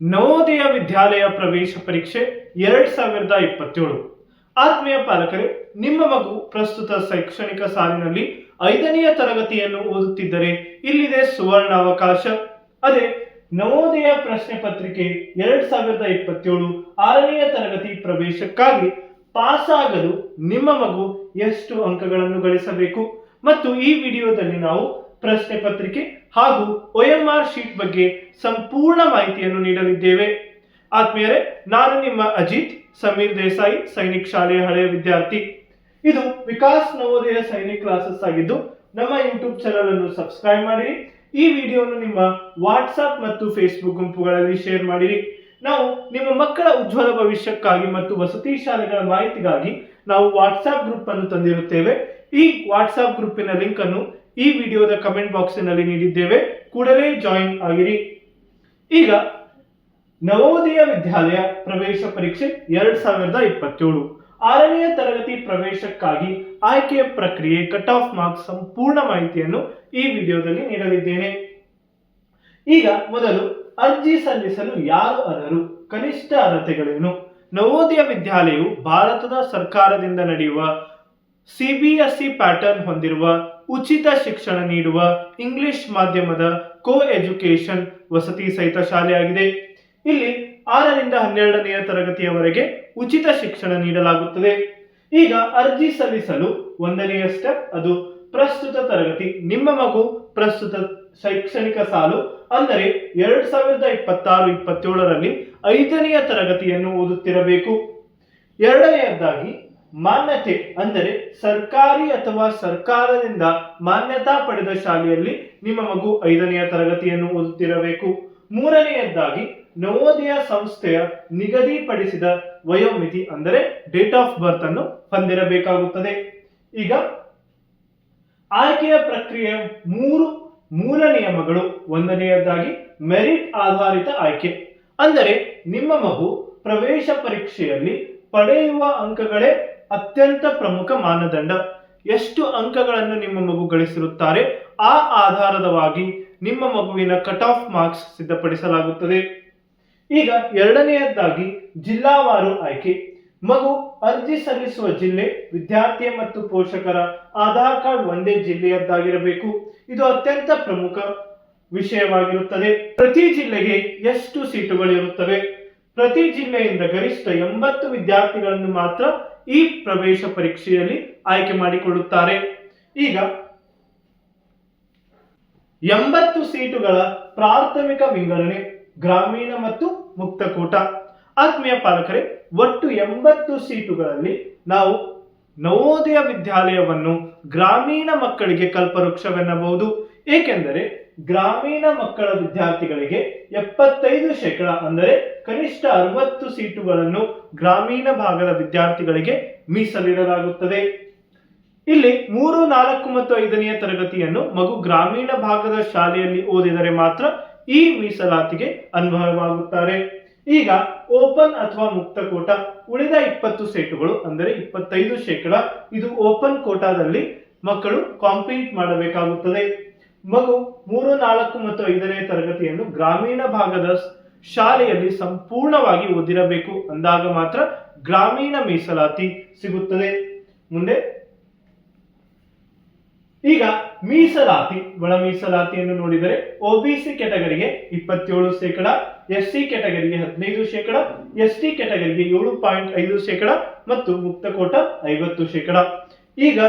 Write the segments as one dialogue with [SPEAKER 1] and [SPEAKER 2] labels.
[SPEAKER 1] ನವೋದಯ ವಿದ್ಯಾಲಯ ಪ್ರವೇಶ ಪರೀಕ್ಷೆ 2027. ಆತ್ಮೀಯ ಪಾಲಕರೇ, ನಿಮ್ಮ ಮಗು ಪ್ರಸ್ತುತ ಶೈಕ್ಷಣಿಕ ಸಾಲಿನಲ್ಲಿ 5ನೆಯ ತರಗತಿಯನ್ನು ಓದುತ್ತಿದ್ದರೆ ಇಲ್ಲಿದೆ ಸುವರ್ಣ ಅವಕಾಶ. ಅದೇ ನವೋದಯ ಪ್ರಶ್ನೆ ಪತ್ರಿಕೆ 2027 6ನೆಯ ತರಗತಿ ಪ್ರವೇಶಕ್ಕಾಗಿ ಪಾಸ್ ಆಗಲು ನಿಮ್ಮ ಮಗು ಎಷ್ಟು ಅಂಕಗಳನ್ನು ಗಳಿಸಬೇಕು ಮತ್ತು ಈ ವಿಡಿಯೋದಲ್ಲಿ ನಾವು ಪ್ರಶ್ನೆ ಪತ್ರಿಕೆ ಹಾಗೂ OMR ಶೀಟ್ ಬಗ್ಗೆ ಸಂಪೂರ್ಣ ಮಾಹಿತಿಯನ್ನು ನೀಡಲಿದ್ದೇವೆ. ಆತ್ಮೀಯರೇ, ನಾನು ನಿಮ್ಮ ಅಜಿತ್ ಸಮೀರ್ ದೇಸಾಯಿ, ಸೈನಿಕ್ ಶಾಲೆಯ ಹಳೆಯ ವಿದ್ಯಾರ್ಥಿ. ಇದು ವಿಕಾಸ್ ನವೋದಯ ಸೈನಿಕ್ ಕ್ಲಾಸಸ್ ಆಗಿದ್ದು, ನಮ್ಮ ಯೂಟ್ಯೂಬ್ ಚಾನೆಲ್ ಅನ್ನು ಸಬ್ಸ್ಕ್ರೈಬ್ ಮಾಡಿರಿ. ಈ ವಿಡಿಯೋವನ್ನು ನಿಮ್ಮ ವಾಟ್ಸ್ಆಪ್ ಮತ್ತು ಫೇಸ್ಬುಕ್ ಗುಂಪುಗಳಲ್ಲಿ ಶೇರ್ ಮಾಡಿರಿ. ನಾವು ನಿಮ್ಮ ಮಕ್ಕಳ ಉಜ್ವಲ ಭವಿಷ್ಯಕ್ಕಾಗಿ ಮತ್ತು ವಸತಿ ಶಾಲೆಗಳ ಮಾಹಿತಿಗಾಗಿ ನಾವು ವಾಟ್ಸ್ಆಪ್ ಗ್ರೂಪ್ ಅನ್ನು ತಂದಿರುತ್ತೇವೆ. ಈ ವಾಟ್ಸ್ಆಪ್ ಗ್ರೂಪಿನ ಲಿಂಕ್ ಅನ್ನು ಈ ವಿಡಿಯೋದ ಕಮೆಂಟ್ ಬಾಕ್ಸಿನಲ್ಲಿ ನೀಡಿದ್ದೇವೆ, ಕೂಡಲೇ ಜಾಯಿನ್ ಆಗಿರಿ. ಈಗ ನವೋದಯ ವಿದ್ಯಾಲಯ ಪ್ರವೇಶ ಪರೀಕ್ಷೆ 2027 6ನೆಯ ತರಗತಿ ಪ್ರವೇಶಕ್ಕಾಗಿ ಆಯ್ಕೆಯ ಪ್ರಕ್ರಿಯೆ, ಕಟ್ ಆಫ್ ಮಾರ್ಕ್ಸ್ ಸಂಪೂರ್ಣ ಮಾಹಿತಿಯನ್ನು ಈ ವಿಡಿಯೋದಲ್ಲಿ ನೀಡಲಿದ್ದೇನೆ. ಈಗ ಮೊದಲು ಅರ್ಜಿ ಸಲ್ಲಿಸಲು ಯಾರು ಅರ್ಹರು, ಕನಿಷ್ಠ ಅರ್ಹತೆಗಳೇನು? ನವೋದಯ ವಿದ್ಯಾಲಯವು ಭಾರತದ ಸರ್ಕಾರದಿಂದ ನಡೆಯುವ CBSE ಪ್ಯಾಟರ್ನ್ ಹೊಂದಿರುವ ಉಚಿತ ಶಿಕ್ಷಣ ನೀಡುವ ಇಂಗ್ಲಿಷ್ ಮಾಧ್ಯಮದ ಕೋ ಎಜುಕೇಶನ್ ವಸತಿ ಸಹಿತ ಶಾಲೆಯಾಗಿದೆ. ಇಲ್ಲಿ 6ರಿಂದ 12ನೆಯ ತರಗತಿಯವರೆಗೆ ಉಚಿತ ಶಿಕ್ಷಣ ನೀಡಲಾಗುತ್ತದೆ. ಈಗ ಅರ್ಜಿ ಸಲ್ಲಿಸಲು 1ನೆಯ ಸ್ಟೆಪ್, ಅದು ಪ್ರಸ್ತುತ ತರಗತಿ. ನಿಮ್ಮ ಮಗು ಪ್ರಸ್ತುತ ಶೈಕ್ಷಣಿಕ ಸಾಲು ಅಂದರೆ 2026-27ರಲ್ಲಿ 5ನೆಯ ತರಗತಿಯನ್ನು ಓದುತ್ತಿರಬೇಕು. ಎರಡನೆಯದಾಗಿ ಮಾನ್ಯತೆ, ಅಂದರೆ ಸರ್ಕಾರಿ ಅಥವಾ ಸರ್ಕಾರದಿಂದ ಮಾನ್ಯತಾ ಪಡೆದ ಶಾಲೆಯಲ್ಲಿ ನಿಮ್ಮ ಮಗು 5ನೆಯ ತರಗತಿಯನ್ನು ಓದುತ್ತಿರಬೇಕು. ಮೂರನೆಯದಾಗಿ ನವೋದಯ ಸಂಸ್ಥೆಯ ನಿಗದಿಪಡಿಸಿದ ವಯೋಮಿತಿ, ಅಂದರೆ ಡೇಟ್ ಆಫ್ ಬರ್ತ್ ಅನ್ನು ಹೊಂದಿರಬೇಕಾಗುತ್ತದೆ. ಈಗ ಆಯ್ಕೆಯ ಪ್ರಕ್ರಿಯೆಯ 3 ಮೂಲ ನಿಯಮಗಳು. 1ನೇಯದಾಗಿ ಮೆರಿಟ್ ಆಧಾರಿತ ಆಯ್ಕೆ, ಅಂದರೆ ನಿಮ್ಮ ಮಗು ಪ್ರವೇಶ ಪರೀಕ್ಷೆಯಲ್ಲಿ ಪಡೆಯುವ ಅಂಕಗಳೇ ಅತ್ಯಂತ ಪ್ರಮುಖ ಮಾನದಂಡ. ಎಷ್ಟು ಅಂಕಗಳನ್ನು ನಿಮ್ಮ ಮಗು ಗಳಿಸಿರುತ್ತಾರೆ ಆ ಆಧಾರವಾಗಿ ನಿಮ್ಮ ಮಗುವಿನ ಕಟ್ ಆಫ್ ಮಾರ್ಕ್ಸ್ ಸಿದ್ಧಪಡಿಸಲಾಗುತ್ತದೆ. ಈಗ ಎರಡನೆಯದಾಗಿ ಜಿಲ್ಲಾವಾರು ಆಯ್ಕೆ. ಮಗು ಅರ್ಜಿ ಸಲ್ಲಿಸುವ ಜಿಲ್ಲೆ, ವಿದ್ಯಾರ್ಥಿ ಮತ್ತು ಪೋಷಕರ ಆಧಾರ್ ಕಾರ್ಡ್ ಒಂದೇ ಜಿಲ್ಲೆಯದ್ದಾಗಿರಬೇಕು. ಇದು ಅತ್ಯಂತ ಪ್ರಮುಖ ವಿಷಯವಾಗಿರುತ್ತದೆ. ಪ್ರತಿ ಜಿಲ್ಲೆಗೆ ಎಷ್ಟು ಸೀಟುಗಳಿರುತ್ತವೆ? ಪ್ರತಿ ಜಿಲ್ಲೆಯಿಂದ ಗರಿಷ್ಠ 80 ವಿದ್ಯಾರ್ಥಿಗಳನ್ನು ಮಾತ್ರ ಈ ಪ್ರವೇಶ ಪರೀಕ್ಷೆಯಲ್ಲಿ ಆಯ್ಕೆ ಮಾಡಿಕೊಳ್ಳುತ್ತಾರೆ. ಈಗ 80 ಸೀಟುಗಳ ಪ್ರಾಥಮಿಕ ವಿಂಗಡಣೆ, ಗ್ರಾಮೀಣ ಮತ್ತು ಮುಕ್ತ ಕೋಟ. ಆತ್ಮೀಯ ಪಾಲಕರೇ, ಒಟ್ಟು 80 ಸೀಟುಗಳಲ್ಲಿ ನಾವು ನವೋದಯ ವಿದ್ಯಾಲಯವನ್ನು ಗ್ರಾಮೀಣ ಮಕ್ಕಳಿಗೆ ಕಲ್ಪವೃಕ್ಷವೆನ್ನಬಹುದು. ಏಕೆಂದರೆ ಗ್ರಾಮೀಣ ಮಕ್ಕಳ ವಿದ್ಯಾರ್ಥಿಗಳಿಗೆ 75%, ಅಂದರೆ ಕನಿಷ್ಠ 60 ಸೀಟುಗಳನ್ನು ಗ್ರಾಮೀಣ ಭಾಗದ ವಿದ್ಯಾರ್ಥಿಗಳಿಗೆ ಮೀಸಲಿಡಲಾಗುತ್ತದೆ. ಇಲ್ಲಿ 3, 4 ಮತ್ತು 5ನೆಯ ತರಗತಿಯನ್ನು ಮಗು ಗ್ರಾಮೀಣ ಭಾಗದ ಶಾಲೆಯಲ್ಲಿ ಓದಿದರೆ ಮಾತ್ರ ಈ ಮೀಸಲಾತಿಗೆ ಅನ್ವಯವಾಗುತ್ತಾರೆ. ಈಗ ಓಪನ್ ಅಥವಾ ಮುಕ್ತ ಕೋಟ, ಉಳಿದ 20 ಸೀಟುಗಳು ಅಂದರೆ 25%, ಇದು ಓಪನ್ ಕೋಟಾದಲ್ಲಿ ಮಕ್ಕಳು ಕಾಂಪೀಟ್ ಮಾಡಬೇಕಾಗುತ್ತದೆ. ಮಗು 3, 4 ಮತ್ತು 5ನೇ ತರಗತಿಯನ್ನು ಗ್ರಾಮೀಣ ಭಾಗದ ಶಾಲೆಯಲ್ಲಿ ಸಂಪೂರ್ಣವಾಗಿ ಓದಿರಬೇಕು. ಅಂದಾಗ ಮಾತ್ರ ಗ್ರಾಮೀಣ ಮೀಸಲಾತಿ ಸಿಗುತ್ತದೆ. ಮುಂದೆ ಈಗ ಮೀಸಲಾತಿ, ಒಳ ಮೀಸಲಾತಿಯನ್ನು ನೋಡಿದರೆ OBC ಕ್ಯಾಟಗರಿಗೆ 27%, SC ಕ್ಯಾಟಗರಿಗೆ 15%, ST ಕ್ಯಾಟಗರಿಗೆ 7.5% ಮತ್ತು ಮುಕ್ತ ಕೋಟ 50%. ಈಗ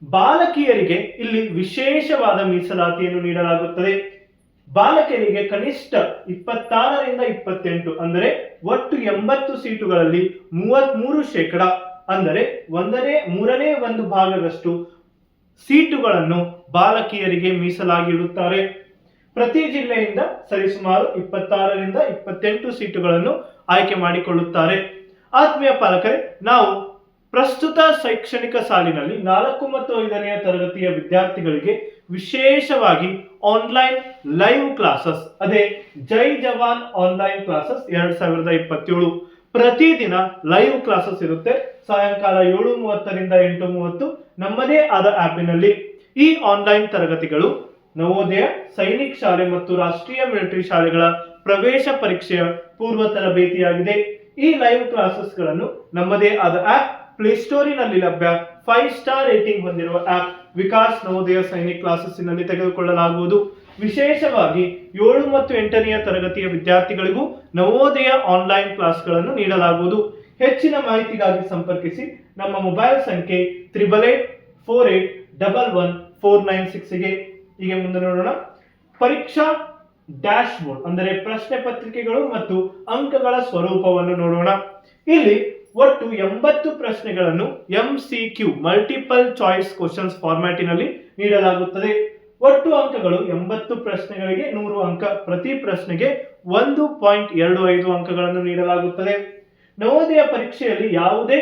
[SPEAKER 1] ಬಾಲಕಿಯರಿಗೆ ಇಲ್ಲಿ ವಿಶೇಷವಾದ ಮೀಸಲಾತಿಯನ್ನು ನೀಡಲಾಗುತ್ತದೆ. ಬಾಲಕಿಯರಿಗೆ ಕನಿಷ್ಠ 26ರಿಂದ 28, ಅಂದರೆ ಒಟ್ಟು 80 ಸೀಟುಗಳಲ್ಲಿ 33%, ಅಂದರೆ 1/3 ಭಾಗದಷ್ಟು ಸೀಟುಗಳನ್ನು ಬಾಲಕಿಯರಿಗೆ ಮೀಸಲಾಗಿ ಇಡುತ್ತಾರೆ. ಪ್ರತಿ ಜಿಲ್ಲೆಯಿಂದ ಸರಿಸುಮಾರು 26ರಿಂದ 28 ಸೀಟುಗಳನ್ನು ಆಯ್ಕೆ ಮಾಡಿಕೊಳ್ಳುತ್ತಾರೆ. ಆತ್ಮೀಯ ಪಾಲಕರೇ, ನಾವು ಪ್ರಸ್ತುತ ಶೈಕ್ಷಣಿಕ ಸಾಲಿನಲ್ಲಿ 4 ಮತ್ತು 5ನೆಯ ತರಗತಿಯ ವಿದ್ಯಾರ್ಥಿಗಳಿಗೆ ವಿಶೇಷವಾಗಿ ಆನ್ಲೈನ್ ಲೈವ್ ಕ್ಲಾಸಸ್, ಅದೇ ಜೈ ಜವಾನ್ ಆನ್ಲೈನ್ ಕ್ಲಾಸಸ್ 2027 ಪ್ರತಿದಿನ ಲೈವ್ ಕ್ಲಾಸಸ್ ಇರುತ್ತೆ. ಸಾಯಂಕಾಲ 7:30ರಿಂದ 8:30 ನಮ್ಮದೇ ಆದ ಆಪಿನಲ್ಲಿ ಈ ಆನ್ಲೈನ್ ತರಗತಿಗಳು ನವೋದಯ, ಸೈನಿಕ್ ಶಾಲೆ ಮತ್ತು ರಾಷ್ಟ್ರೀಯ ಮಿಲಿಟರಿ ಶಾಲೆಗಳ ಪ್ರವೇಶ ಪರೀಕ್ಷೆಯ ಪೂರ್ವ ತರಬೇತಿಯಾಗಿದೆ. ಈ ಲೈವ್ ಕ್ಲಾಸಸ್ಗಳನ್ನು ನಮ್ಮದೇ ಆದ ಆಪ್ ಪ್ಲೇಸ್ಟೋರಿನಲ್ಲಿ ಲಭ್ಯ 5 ಸ್ಟಾರ್ ರೇಟಿಂಗ್ ಹೊಂದಿರುವ ಆಪ್ ವಿಕಾಸ್ ನವೋದಯ ಸೈನಿಕ್ ಕ್ಲಾಸಸ್ನಲ್ಲಿ ತೆಗೆದುಕೊಳ್ಳಲಾಗುವುದು. ವಿಶೇಷವಾಗಿ 7 ಮತ್ತು 8ನೇ ತರಗತಿಯ ವಿದ್ಯಾರ್ಥಿಗಳಿಗೂ ನವೋದಯ ಆನ್ಲೈನ್ ಕ್ಲಾಸ್ಗಳನ್ನು ನೀಡಲಾಗುವುದು. ಹೆಚ್ಚಿನ ಮಾಹಿತಿಗಾಗಿ ಸಂಪರ್ಕಿಸಿ ನಮ್ಮ ಮೊಬೈಲ್ ಸಂಖ್ಯೆ 8848111496ಗೆ. ಈಗ ಮುಂದೆ ನೋಡೋಣ. ಪರೀಕ್ಷಾ ಡ್ಯಾಶ್ ಬೋರ್ಡ್ ಅಂದರೆ ಪ್ರಶ್ನೆ ಪತ್ರಿಕೆಗಳು ಮತ್ತು ಅಂಕಗಳ ಸ್ವರೂಪವನ್ನು ನೋಡೋಣ. ಇಲ್ಲಿ ಒಟ್ಟು 80 ಪ್ರಶ್ನೆಗಳನ್ನು MCQ ಮಲ್ಟಿಪಲ್ ಚಾಯ್ಸ್ ಕ್ವಶನ್ಸ್ ಫಾರ್ಮ್ಯಾಟಿನಲ್ಲಿ ನೀಡಲಾಗುತ್ತದೆ. ಒಟ್ಟು ಅಂಕಗಳು 80 ಪ್ರಶ್ನೆಗಳಿಗೆ 100 ಅಂಕ, ಪ್ರತಿ ಪ್ರಶ್ನೆಗೆ 1.25 ಅಂಕಗಳನ್ನು ನೀಡಲಾಗುತ್ತದೆ. ನವೋದಯ ಪರೀಕ್ಷೆಯಲ್ಲಿ ಯಾವುದೇ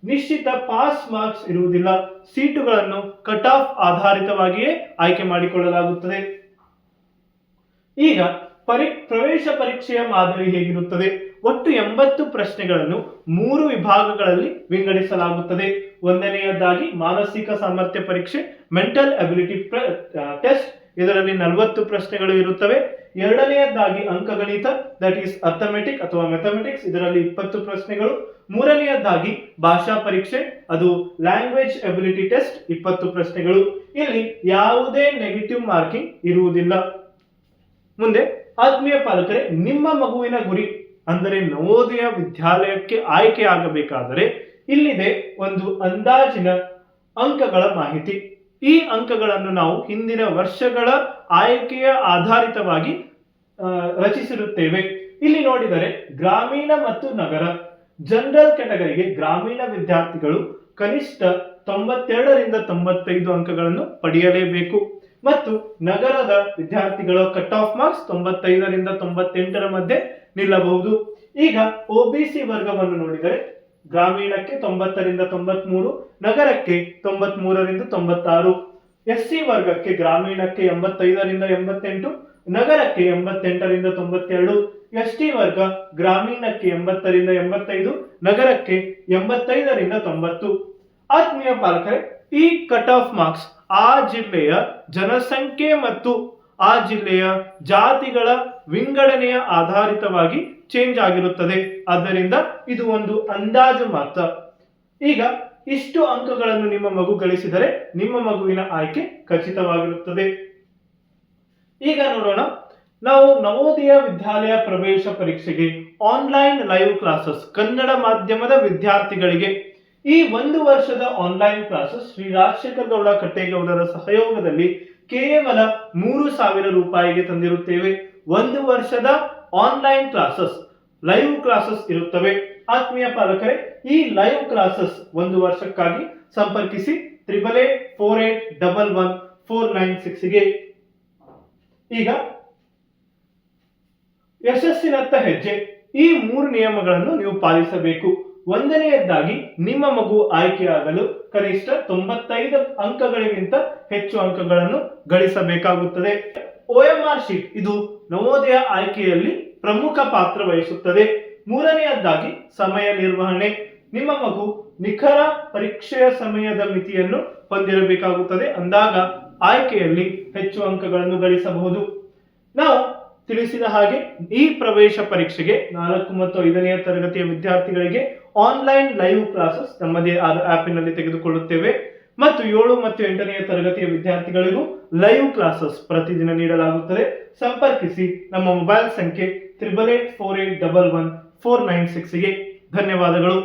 [SPEAKER 1] ನಿಶ್ಚಿತ ಪಾಸ್ ಮಾರ್ಕ್ಸ್ ಇರುವುದಿಲ್ಲ. ಸೀಟುಗಳನ್ನು ಕಟ್ ಆಫ್ ಆಧಾರಿತವಾಗಿಯೇ ಆಯ್ಕೆ ಮಾಡಿಕೊಳ್ಳಲಾಗುತ್ತದೆ. ಈಗ ಪ್ರವೇಶ ಪರೀಕ್ಷೆಯ ಮಾದರಿ ಹೇಗಿರುತ್ತದೆ? ಒಟ್ಟು 80 ಪ್ರಶ್ನೆಗಳನ್ನು 3 ವಿಭಾಗಗಳಲ್ಲಿ ವಿಂಗಡಿಸಲಾಗುತ್ತದೆ. ಒಂದನೆಯದಾಗಿ ಮಾನಸಿಕ ಸಾಮರ್ಥ್ಯ ಪರೀಕ್ಷೆ, ಮೆಂಟಲ್ ಅಬಿಲಿಟಿ ಟೆಸ್ಟ್, ಇದರಲ್ಲಿ 40 ಪ್ರಶ್ನೆಗಳು ಇರುತ್ತವೆ. ಎರಡನೆಯದಾಗಿ ಅಂಕಗಣಿತ, ದಟ್ ಈಸ್ ಅರ್ಥಮೆಟಿಕ್ ಅಥವಾ ಮ್ಯಾಥಮೆಟಿಕ್ಸ್, ಇದರಲ್ಲಿ 20 ಪ್ರಶ್ನೆಗಳು. ಮೂರನೆಯದಾಗಿ ಭಾಷಾ ಪರೀಕ್ಷೆ, ಅದು ಲ್ಯಾಂಗ್ವೇಜ್ ಅಬಿಲಿಟಿ ಟೆಸ್ಟ್, 20 ಪ್ರಶ್ನೆಗಳು. ಇಲ್ಲಿ ಯಾವುದೇ ನೆಗೆಟಿವ್ ಮಾರ್ಕಿಂಗ್ ಇರುವುದಿಲ್ಲ. ಮುಂದೆ ಆತ್ಮೀಯ ಪಾಲಕರೇ, ನಿಮ್ಮ ಮಗುವಿನ ಗುರಿ ಅಂದರೆ ನವೋದಯ ವಿದ್ಯಾಲಯಕ್ಕೆ ಆಯ್ಕೆ ಆಗಬೇಕಾದರೆ ಇಲ್ಲಿದೆ ಒಂದು ಅಂದಾಜಿನ ಅಂಕಗಳ ಮಾಹಿತಿ. ಈ ಅಂಕಗಳನ್ನು ನಾವು ಹಿಂದಿನ ವರ್ಷಗಳ ಆಯ್ಕೆಯ ಆಧಾರಿತವಾಗಿ ರಚಿಸಿರುತ್ತೇವೆ. ಇಲ್ಲಿ ನೋಡಿದರೆ ಗ್ರಾಮೀಣ ಮತ್ತು ನಗರ ಜನರಲ್ ಕ್ಯಾಟಗರಿಗೆ ಗ್ರಾಮೀಣ ವಿದ್ಯಾರ್ಥಿಗಳು ಕನಿಷ್ಠ 92 ರಿಂದ 95 ಅಂಕಗಳನ್ನು ಪಡೆಯಲೇಬೇಕು ಮತ್ತು ನಗರದ ವಿದ್ಯಾರ್ಥಿಗಳ ಕಟ್ ಆಫ್ ಮಾರ್ಕ್ಸ್ 95 ರಿಂದ 98 ಮಧ್ಯೆ ನಿಲ್ಲಬಹುದು. ಈಗ OBC ವರ್ಗವನ್ನು ನೋಡಿದರೆ ಗ್ರಾಮೀಣಕ್ಕೆ 90 ರಿಂದ 93, ನಗರಕ್ಕೆ 93 ರಿಂದ 96. SC ವರ್ಗಕ್ಕೆ ಗ್ರಾಮೀಣಕ್ಕೆ 85 ರಿಂದ 88, ನಗರಕ್ಕೆ 88 ರಿಂದ 92. ST ವರ್ಗ ಗ್ರಾಮೀಣಕ್ಕೆ 80 ರಿಂದ 85, ನಗರಕ್ಕೆ 85 ರಿಂದ 90. ಆತ್ಮೀಯ ಪಾಲಕರೇ, ಈ ಕಟ್ ಆಫ್ ಮಾರ್ಕ್ಸ್ ಆ ಜಿಲ್ಲೆಯ ಜನಸಂಖ್ಯೆ ಮತ್ತು ಆ ಜಿಲ್ಲೆಯ ಜಾತಿಗಳ ವಿಂಗಡಣೆಯ ಆಧಾರಿತವಾಗಿ ಚೇಂಜ್ ಆಗಿರುತ್ತದೆ. ಆದ್ದರಿಂದ ಇದು ಒಂದು ಅಂದಾಜು ಮಾತ್ರ. ಈಗ ಇಷ್ಟು ಅಂಕಗಳನ್ನು ನಿಮ್ಮ ಮಗು ಗಳಿಸಿದರೆ ನಿಮ್ಮ ಮಗುವಿನ ಆಯ್ಕೆ ಖಚಿತವಾಗಿರುತ್ತದೆ. ಈಗ ನೋಡೋಣ, ನಾವು ನವೋದಯ ವಿದ್ಯಾಲಯ ಪ್ರವೇಶ ಪರೀಕ್ಷೆಗೆ ಆನ್ಲೈನ್ ಲೈವ್ ಕ್ಲಾಸಸ್ ಕನ್ನಡ ಮಾಧ್ಯಮದ ವಿದ್ಯಾರ್ಥಿಗಳಿಗೆ ಈ 1 ವರ್ಷದ ಆನ್ಲೈನ್ ಕ್ಲಾಸಸ್ ಶ್ರೀ ರಾಜಶೇಖರ್ ಗೌಡ ಕಟ್ಟೇಗೌಡರ ಸಹಯೋಗದಲ್ಲಿ ಕೇವಲ 3,000 ರೂಪಾಯಿಗೆ ತಂದಿರುತ್ತೇವೆ. 1 ವರ್ಷದ ಆನ್ಲೈನ್ ಕ್ಲಾಸಸ್ ಲೈವ್ ಕ್ಲಾಸಸ್ ಇರುತ್ತವೆ. ಆತ್ಮೀಯ ಪಾಲಕರೇ, ಈ ಲೈವ್ ಕ್ಲಾಸಸ್ 1 ವರ್ಷಕ್ಕಾಗಿ ಸಂಪರ್ಕಿಸಿ 8848111496ಗೆ. ಈಗ ಯಶಸ್ಸಿನತ್ತ ಹೆಜ್ಜೆ. ಈ 3 ನಿಯಮಗಳನ್ನು ನೀವು ಪಾಲಿಸಬೇಕು. ಒಂದನೆಯದಾಗಿ ನಿಮ್ಮ ಮಗು ಆಯ್ಕೆಯಾಗಲು ಕನಿಷ್ಠ 95 ಅಂಕಗಳಿಗಿಂತ ಹೆಚ್ಚು ಅಂಕಗಳನ್ನು ಗಳಿಸಬೇಕಾಗುತ್ತದೆ. OMR ಶೀಟ್ ಇದು ನವೋದಯ ಆಯ್ಕೆಯಲ್ಲಿ ಪ್ರಮುಖ ಪಾತ್ರ ವಹಿಸುತ್ತದೆ. ಮೂರನೆಯದಾಗಿ ಸಮಯ ನಿರ್ವಹಣೆ. ನಿಮ್ಮ ಮಗು ನಿಖರ ಪರೀಕ್ಷೆಯ ಸಮಯದ ಮಿತಿಯನ್ನು ಹೊಂದಿರಬೇಕಾಗುತ್ತದೆ. ಅಂದಾಗ ಆಯ್ಕೆಯಲ್ಲಿ ಹೆಚ್ಚು ಅಂಕಗಳನ್ನು ಗಳಿಸಬಹುದು. ನಾವು ತಿಳಿಸಿದ ಹಾಗೆ ಈ ಪ್ರವೇಶ ಪರೀಕ್ಷೆಗೆ 4 ಮತ್ತು 5ನೇ ತರಗತಿಯ ವಿದ್ಯಾರ್ಥಿಗಳಿಗೆ ಆನ್ಲೈನ್ ಲೈವ್ ಕ್ಲಾಸಸ್ ನಮ್ಮದೇ ಆದ ಆಪಿನಲ್ಲಿ ತೆಗೆದುಕೊಳ್ಳುತ್ತೇವೆ ಮತ್ತು 7 ಮತ್ತು 8ನೇ ತರಗತಿಯ ವಿದ್ಯಾರ್ಥಿಗಳಿಗೂ ಲೈವ್ ಕ್ಲಾಸಸ್ ಪ್ರತಿದಿನ ನೀಡಲಾಗುತ್ತದೆ. ಸಂಪರ್ಕಿಸಿ ನಮ್ಮ ಮೊಬೈಲ್ ಸಂಖ್ಯೆ 8848111496ಗೆ. ಧನ್ಯವಾದಗಳು.